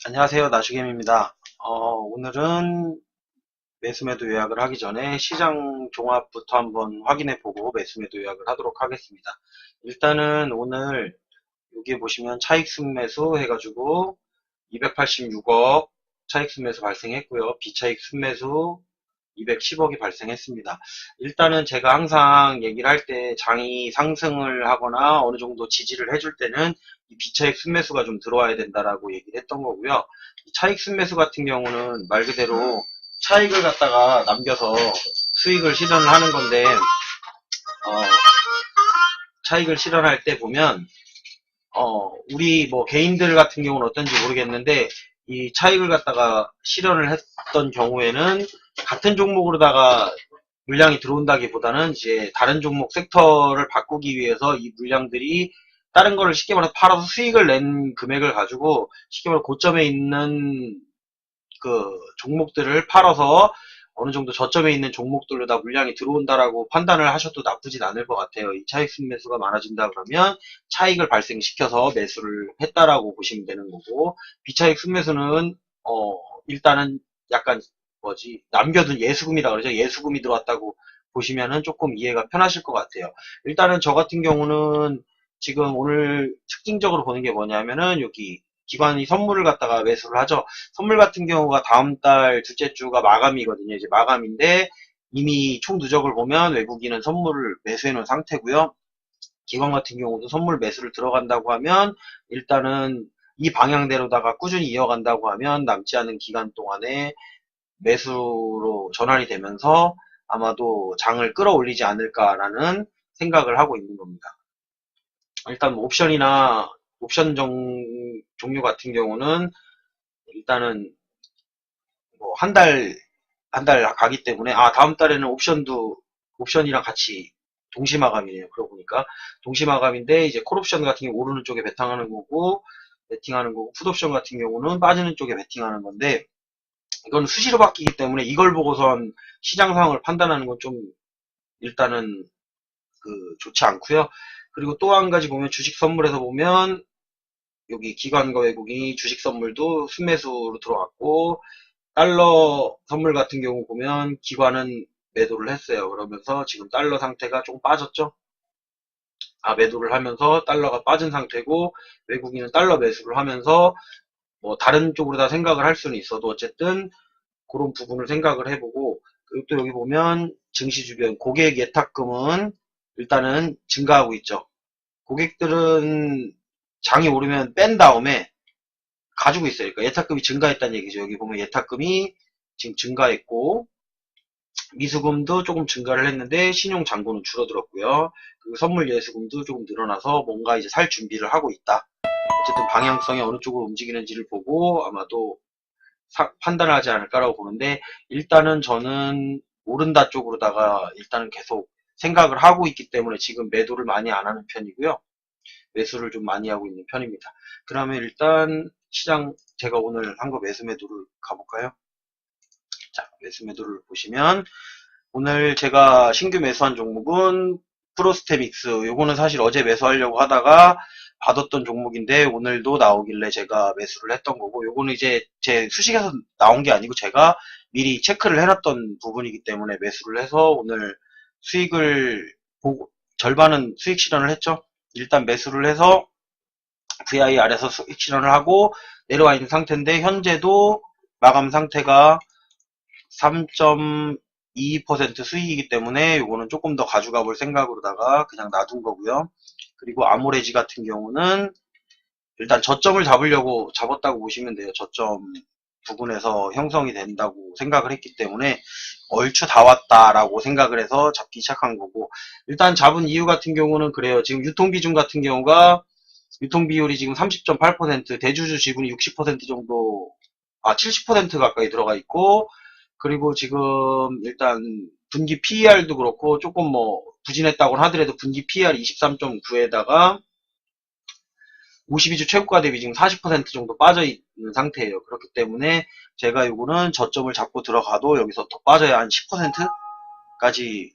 안녕하세요. 나주겜입니다. 오늘은 매수매도 요약을 하기 전에 시장 종합부터 한번 확인해보고 매수매도 요약을 하도록 하겠습니다. 일단은 오늘 여기에 보시면 차익 순매수 해가지고 286억 차익 순매수 발생했고요. 비차익 순매수 210억이 발생했습니다. 일단은 제가 항상 얘기를 할 때 장이 상승을 하거나 어느 정도 지지를 해줄 때는 이 비차익 순매수가 좀 들어와야 된다라고 얘기를 했던 거고요. 이 차익 순매수 같은 경우는 말 그대로 차익을 갖다가 남겨서 수익을 실현을 하는 건데, 차익을 실현할 때 보면 우리 뭐 개인들 같은 경우는 어떤지 모르겠는데 이 차익을 갖다가 실현을 했던 경우에는 같은 종목으로다가 물량이 들어온다기보다는 이제 다른 종목 섹터를 바꾸기 위해서 이 물량들이 다른 거를 쉽게 말해서 팔아서 수익을 낸 금액을 가지고 쉽게 말해 고점에 있는 그 종목들을 팔아서 어느 정도 저점에 있는 종목들로 다 물량이 들어온다라고 판단을 하셔도 나쁘진 않을 것 같아요. 이 차익 순매수가 많아진다 그러면 차익을 발생시켜서 매수를 했다라고 보시면 되는 거고, 비차익 순매수는 일단은 약간 뭐지 남겨둔 예수금이라 그러죠. 예수금이 들어왔다고 보시면은 조금 이해가 편하실 것 같아요. 일단은 저 같은 경우는 지금 오늘 특징적으로 보는 게 뭐냐면은 여기 기관이 선물을 갖다가 매수를 하죠. 선물 같은 경우가 다음 달 둘째 주가 마감이거든요. 이제 마감인데 이미 총 누적을 보면 외국인은 선물을 매수해 놓은 상태고요. 기관 같은 경우도 선물 매수를 들어간다고 하면 일단은 이 방향대로다가 꾸준히 이어간다고 하면 남지 않은 기간 동안에 매수로 전환이 되면서 아마도 장을 끌어올리지 않을까라는 생각을 하고 있는 겁니다. 일단 뭐 옵션이나 옵션 종류 같은 경우는 일단은 뭐 한 달 가기 때문에, 다음 달에는 옵션이랑 같이 동시마감이네요. 그러고 보니까 동시마감인데 이제 콜옵션 같은 경우 오르는 쪽에 베팅하는 거고 풋옵션 같은 경우는 빠지는 쪽에 베팅하는 건데, 이건 수시로 바뀌기 때문에 이걸 보고선 시장 상황을 판단하는 건 좀 일단은 좋지 않고요. 그리고 또 한 가지 보면 주식 선물에서 보면 여기 기관과 외국인이 주식 선물도 순매수로 들어왔고, 달러 선물 같은 경우 보면 기관은 매도를 했어요. 그러면서 지금 달러 상태가 조금 빠졌죠. 매도를 하면서 달러가 빠진 상태고, 외국인은 달러 매수를 하면서 뭐 다른 쪽으로 다 생각을 할 수는 있어도 어쨌든 그런 부분을 생각을 해보고, 그리고 또 여기 보면 증시 주변 고객 예탁금은 일단은 증가하고 있죠. 고객들은 장이 오르면 뺀 다음에 가지고 있어요. 그러니까 예탁금이 증가했다는 얘기죠. 여기 보면 예탁금이 지금 증가했고, 미수금도 조금 증가를 했는데 신용 잔고는 줄어들었고요. 그리고 선물 예수금도 조금 늘어나서 뭔가 이제 살 준비를 하고 있다. 어쨌든 방향성이 어느 쪽으로 움직이는지를 보고 아마도 판단하지 않을까라고 보는데, 일단은 저는 오른다 쪽으로다가 일단은 계속 생각을 하고 있기 때문에 지금 매도를 많이 안 하는 편이고요. 매수를 좀 많이 하고 있는 편입니다. 그러면 일단 시장 제가 오늘 한 거 매수매도를 가볼까요? 자, 매수매도를 보시면 오늘 제가 신규 매수한 종목은 프로스테믹스. 요거는 사실 어제 매수하려고 하다가 받았던 종목인데 오늘도 나오길래 제가 매수를 했던 거고, 요거는 이제 제 수식에서 나온 게 아니고 제가 미리 체크를 해놨던 부분이기 때문에 매수를 해서 오늘 수익을 보고 절반은 수익 실현을 했죠. 일단 매수를 해서 VI 아래서 수익 실현을 하고 내려와 있는 상태인데, 현재도 마감 상태가 3.22% 수익이기 때문에 요거는 조금 더 가져가 볼 생각으로다가 그냥 놔둔 거고요. 그리고 아모레지 같은 경우는 일단 저점을 잡으려고 잡았다고 보시면 돼요. 저점 부분에서 형성이 된다고 생각을 했기 때문에 얼추 다 왔다라고 생각을 해서 잡기 시작한 거고, 일단 잡은 이유 같은 경우는 그래요. 지금 유통비중 같은 경우가 유통비율이 지금 30.8%, 대주주 지분이 60% 정도, 70% 가까이 들어가 있고, 그리고 지금 일단 분기 PER도 그렇고 조금 뭐 부진했다고 하더라도 분기 PER 23.9에다가 52주 최고가 대비 지금 40% 정도 빠져 있는 상태예요. 그렇기 때문에 제가 요거는 저점을 잡고 들어가도 여기서 더 빠져야 한 10%까지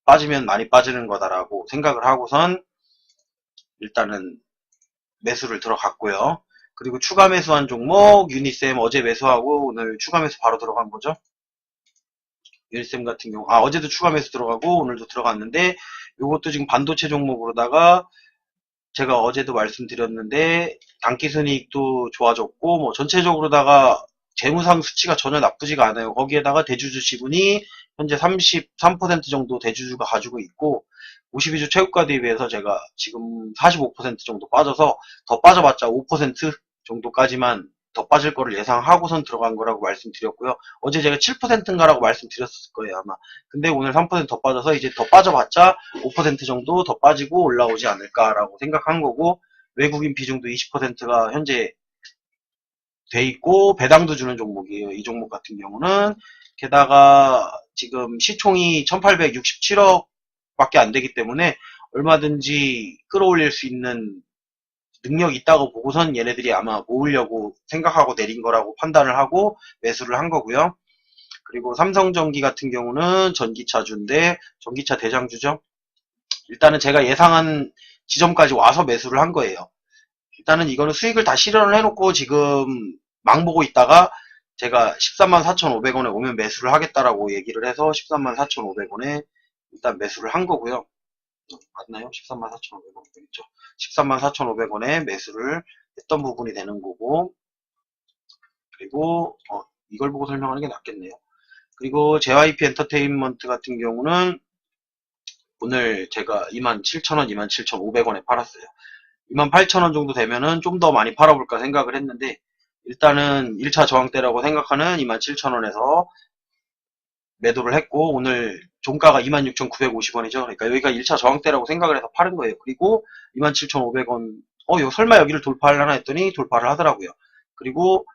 빠지면 많이 빠지는 거다라고 생각을 하고선 일단은 매수를 들어갔고요. 그리고 추가 매수한 종목 유니셈 어제 매수하고 오늘 추가 매수 바로 들어간 거죠. 유니셈 같은 경우 어제도 추가 매수 들어가고 오늘도 들어갔는데 요것도 지금 반도체 종목으로다가 제가 어제도 말씀드렸는데 단기순이익도 좋아졌고 뭐 전체적으로다가 재무상 수치가 전혀 나쁘지가 않아요. 거기에다가 대주주 지분이 현재 33% 정도 대주주가 가지고 있고 52주 최고가 대비해서 제가 지금 45% 정도 빠져서 더 빠져봤자 5% 정도까지만 더 빠질 거를 예상하고선 들어간 거라고 말씀드렸고요. 어제 제가 7%인가라고 말씀드렸을 거예요, 아마. 근데 오늘 3%더 빠져서 이제 더 빠져봤자 5% 정도 더 빠지고 올라오지 않을까라고 생각한 거고, 외국인 비중도 20%가 현재 돼 있고, 배당도 주는 종목이에요. 이 종목 같은 경우는. 게다가 지금 시총이 1867억 밖에 안 되기 때문에 얼마든지 끌어올릴 수 있는 능력이 있다고 보고선 얘네들이 아마 모으려고 생각하고 내린 거라고 판단을 하고 매수를 한 거고요. 그리고 삼성전기 같은 경우는 전기차주인데 전기차 대장주죠. 일단은 제가 예상한 지점까지 와서 매수를 한 거예요. 일단은 이거는 수익을 다 실현을 해놓고 지금 망보고 있다가 제가 134,500원에 오면 매수를 하겠다라고 얘기를 해서 134,500원에 일단 매수를 한 거고요. 맞나요? 134,500원 있죠. 134,500원에 매수를 했던 부분이 되는 거고, 그리고 이걸 보고 설명하는 게 낫겠네요. 그리고 JYP 엔터테인먼트 같은 경우는 오늘 제가 27,000원, 27,500원에 팔았어요. 28,000원 정도 되면은 좀 더 많이 팔아볼까 생각을 했는데 일단은 1차 저항대라고 생각하는 27,000원에서 매도를 했고 오늘 종가가 26,950원이죠. 그러니까 여기가 1차 저항대라고 생각을 해서 파는 거예요. 그리고 27,500원 설마 여기를 돌파하려나 했더니 돌파를 하더라고요. 그리고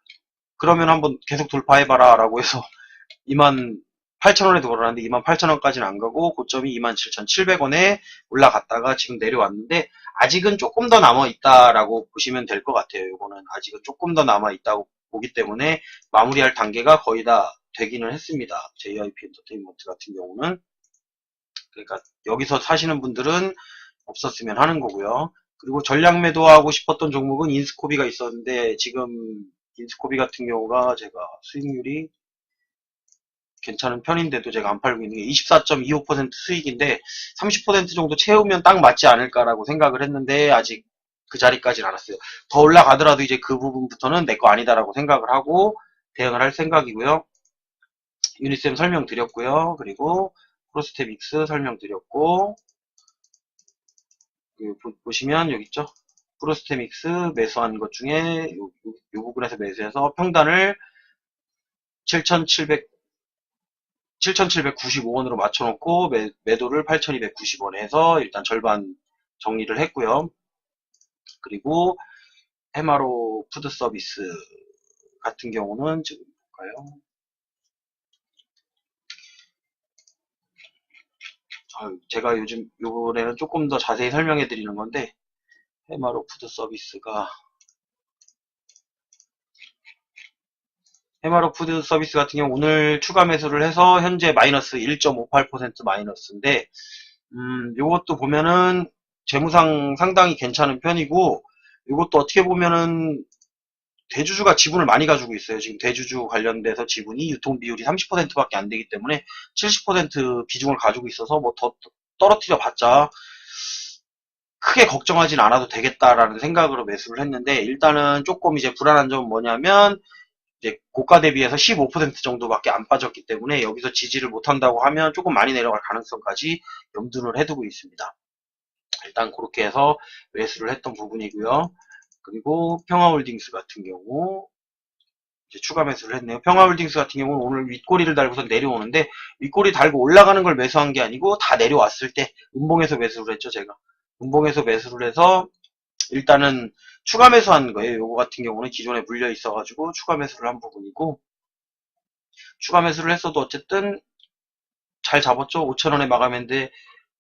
그러면 한번 계속 돌파해봐라 라고 해서 28,000원에 돌아왔는데 28,000원까지는 안 가고 고점이 27,700원에 올라갔다가 지금 내려왔는데 아직은 조금 더 남아있다라고 보시면 될 것 같아요. 이거는 아직은 조금 더 남아있다고 보기 때문에 마무리할 단계가 거의 다 되기는 했습니다. JYP 엔터테인먼트 같은 경우는. 그러니까 여기서 사시는 분들은 없었으면 하는 거고요. 그리고 전략 매도하고 싶었던 종목은 인스코비가 있었는데 지금 인스코비 같은 경우가 제가 수익률이 괜찮은 편인데도 제가 안 팔고 있는 게 24.25% 수익인데 30% 정도 채우면 딱 맞지 않을까라고 생각을 했는데 아직 그 자리까지는 안 왔어요. 더 올라가더라도 이제 그 부분부터는 내 거 아니다라고 생각을 하고 대응을 할 생각이고요. 유니셈 설명드렸고요. 그리고 프로스테믹스 설명드렸고 보시면 여기 있죠. 프로스테믹스 매수한 것 중에 요 부분에서 매수해서 평단을 7,795원으로 맞춰놓고 매도를 8,290원에 해서 일단 절반 정리를 했고요. 그리고 해마로 푸드 서비스 같은 경우는 지금 볼까요? 제가 요즘 요번에는 조금 더 자세히 설명해 드리는 건데 해마로 푸드 서비스가 해마로 푸드 서비스 같은 경우 오늘 추가 매수를 해서 현재 마이너스 1.58% 마이너스인데 요것도 보면은 재무상 상당히 괜찮은 편이고 요것도 어떻게 보면은 대주주가 지분을 많이 가지고 있어요. 지금 대주주 관련돼서 지분이 유통 비율이 30%밖에 안 되기 때문에 70% 비중을 가지고 있어서 뭐 더 떨어뜨려 봤자 크게 걱정하진 않아도 되겠다라는 생각으로 매수를 했는데 일단은 조금 이제 불안한 점은 뭐냐면 이제 고가 대비해서 15% 정도밖에 안 빠졌기 때문에 여기서 지지를 못한다고 하면 조금 많이 내려갈 가능성까지 염두를 해두고 있습니다. 일단 그렇게 해서 매수를 했던 부분이고요. 그리고 평화홀딩스 같은 경우 이제 추가 매수를 했네요. 평화홀딩스 같은 경우는 오늘 윗꼬리를 달고서 내려오는데 윗꼬리 달고 올라가는 걸 매수한 게 아니고 다 내려왔을 때 음봉에서 매수를 했죠. 제가 음봉에서 매수를 해서 일단은 추가 매수한 거예요. 요거 같은 경우는 기존에 물려 있어가지고 추가 매수를 한 부분이고 추가 매수를 했어도 어쨌든 잘 잡았죠. 5,000원에 마감했는데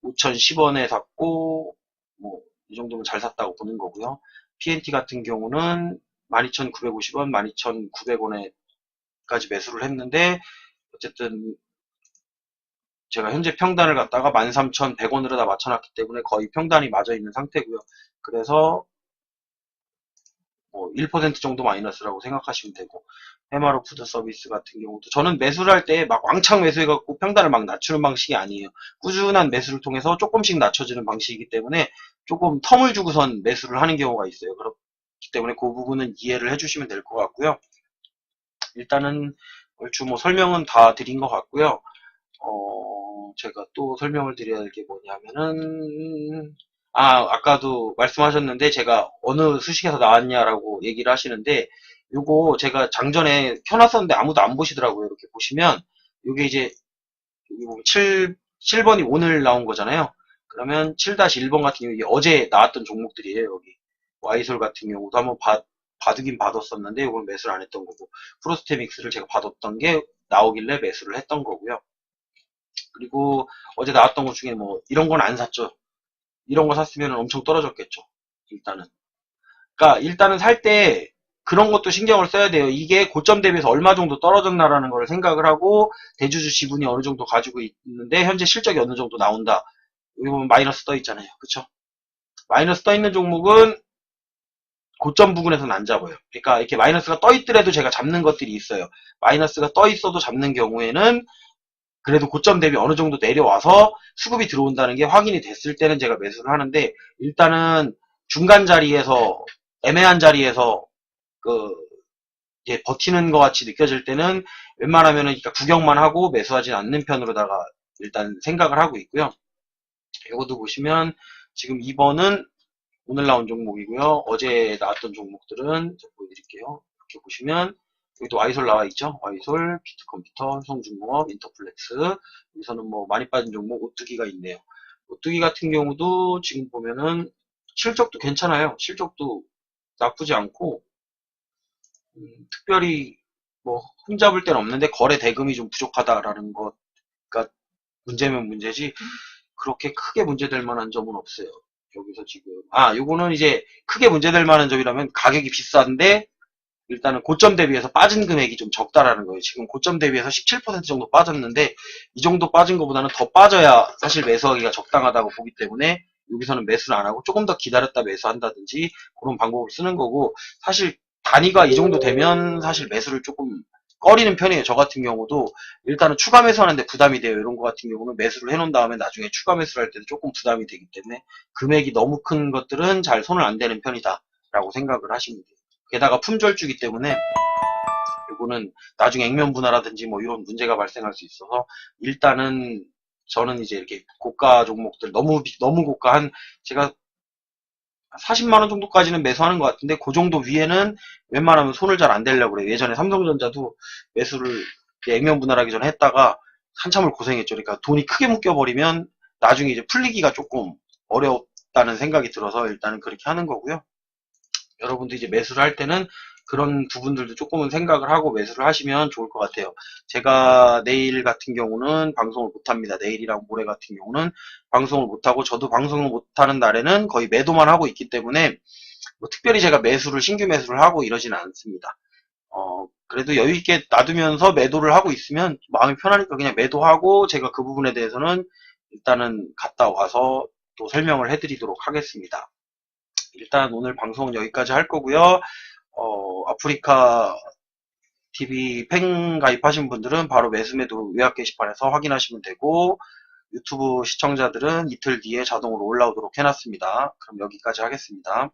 5,010원에 샀고 뭐 이 정도면 잘 샀다고 보는 거고요. PNT 같은 경우는 12,950원, 12,900원에까지 매수를 했는데 어쨌든 제가 현재 평단을 갖다가 13,100원으로 다 맞춰놨기 때문에 거의 평단이 맞아 있는 상태고요. 그래서 1% 정도 마이너스라고 생각하시면 되고, 해마로 푸드 서비스 같은 경우도 저는 매수를 할 때 막 왕창 매수해갖고 평단을 막 낮추는 방식이 아니에요. 꾸준한 매수를 통해서 조금씩 낮춰지는 방식이기 때문에 조금 텀을 주고선 매수를 하는 경우가 있어요. 그렇기 때문에 그 부분은 이해를 해주시면 될 것 같고요. 일단은 얼추 뭐 설명은 다 드린 것 같고요. 제가 또 설명을 드려야 할 게 뭐냐면은, 아까도 말씀하셨는데, 제가 어느 수식에서 나왔냐라고 얘기를 하시는데, 요거 제가 장전에 켜놨었는데 아무도 안 보시더라고요. 이렇게 보시면, 요게 이제, 여기 보면 7번이 오늘 나온 거잖아요. 그러면 7-1번 같은 경우, 이게 어제 나왔던 종목들이에요, 여기. 와이솔 같은 경우도 한번 봐두긴 봐뒀었는데, 이건 매수를 안 했던 거고, 프로스테믹스를 제가 봐뒀던 게 나오길래 매수를 했던 거고요. 그리고 어제 나왔던 것 중에 뭐 이런 건 안 샀죠. 이런 거 샀으면 엄청 떨어졌겠죠. 일단은. 그러니까 일단은 살 때 그런 것도 신경을 써야 돼요. 이게 고점 대비해서 얼마 정도 떨어졌나라는 걸 생각을 하고 대주주 지분이 어느 정도 가지고 있는데 현재 실적이 어느 정도 나온다. 여기 보면 마이너스 떠 있잖아요. 그쵸? 마이너스 떠 있는 종목은 고점 부근에서는 안 잡아요. 그러니까 이렇게 마이너스가 떠 있더라도 제가 잡는 것들이 있어요. 마이너스가 떠 있어도 잡는 경우에는 그래도 고점 대비 어느 정도 내려와서 수급이 들어온다는 게 확인이 됐을 때는 제가 매수를 하는데, 일단은 중간 자리에서, 애매한 자리에서 이제 버티는 것 같이 느껴질 때는 웬만하면은 그러니까 구경만 하고 매수하지 않는 편으로다가 일단 생각을 하고 있고요. 이것도 보시면 지금 2번은 오늘 나온 종목이고요. 어제 나왔던 종목들은 제가 보여드릴게요. 이렇게 보시면 여기도 와이솔 나와 있죠. 와이솔, 비트컴퓨터, 성중공업, 인터플렉스. 여기서는 뭐 많이 빠진 종목 오뚜기가 있네요. 오뚜기 같은 경우도 지금 보면은 실적도 괜찮아요. 실적도 나쁘지 않고 특별히 뭐 흠잡을 데는 없는데 거래 대금이 좀 부족하다라는 거가 문제면 문제지 그렇게 크게 문제될 만한 점은 없어요. 여기서 지금 요거는 이제 크게 문제될 만한 점이라면 가격이 비싼데 일단은 고점 대비해서 빠진 금액이 좀 적다라는 거예요. 지금 고점 대비해서 17% 정도 빠졌는데 이 정도 빠진 것보다는 더 빠져야 사실 매수하기가 적당하다고 보기 때문에 여기서는 매수를 안 하고 조금 더 기다렸다 매수한다든지 그런 방법을 쓰는 거고, 사실 단위가 이 정도 되면 사실 매수를 조금 꺼리는 편이에요. 저 같은 경우도 일단은 추가 매수하는데 부담이 돼요. 이런 거 같은 경우는 매수를 해놓은 다음에 나중에 추가 매수를 할 때도 조금 부담이 되기 때문에 금액이 너무 큰 것들은 잘 손을 안 대는 편이다 라고 생각을 하시면 돼요. 게다가 품절주기 때문에 이거는 나중에 액면 분할라든지 뭐 이런 문제가 발생할 수 있어서 일단은 저는 이제 이렇게 고가 종목들 너무 고가 한 제가 40만원 정도까지는 매수하는 것 같은데 그 정도 위에는 웬만하면 손을 잘 안 대려고 그래요. 예전에 삼성전자도 매수를 액면 분할하기 전에 했다가 한참을 고생했죠. 그러니까 돈이 크게 묶여버리면 나중에 이제 풀리기가 조금 어렵다는 생각이 들어서 일단은 그렇게 하는 거고요. 여러분도 이제 매수를 할 때는 그런 부분들도 조금은 생각을 하고 매수를 하시면 좋을 것 같아요. 제가 내일 같은 경우는 방송을 못합니다. 내일이랑 모레 같은 경우는 방송을 못하고 저도 방송을 못하는 날에는 거의 매도만 하고 있기 때문에 뭐 특별히 제가 신규 매수를 하고 이러지는 않습니다. 그래도 여유있게 놔두면서 매도를 하고 있으면 마음이 편하니까 그냥 매도하고 제가 그 부분에 대해서는 일단은 갔다 와서 또 설명을 해드리도록 하겠습니다. 일단 오늘 방송은 여기까지 할 거고요. 아프리카 TV 팬 가입하신 분들은 바로 매수매도 요약 게시판에서 확인하시면 되고, 유튜브 시청자들은 이틀 뒤에 자동으로 올라오도록 해놨습니다. 그럼 여기까지 하겠습니다.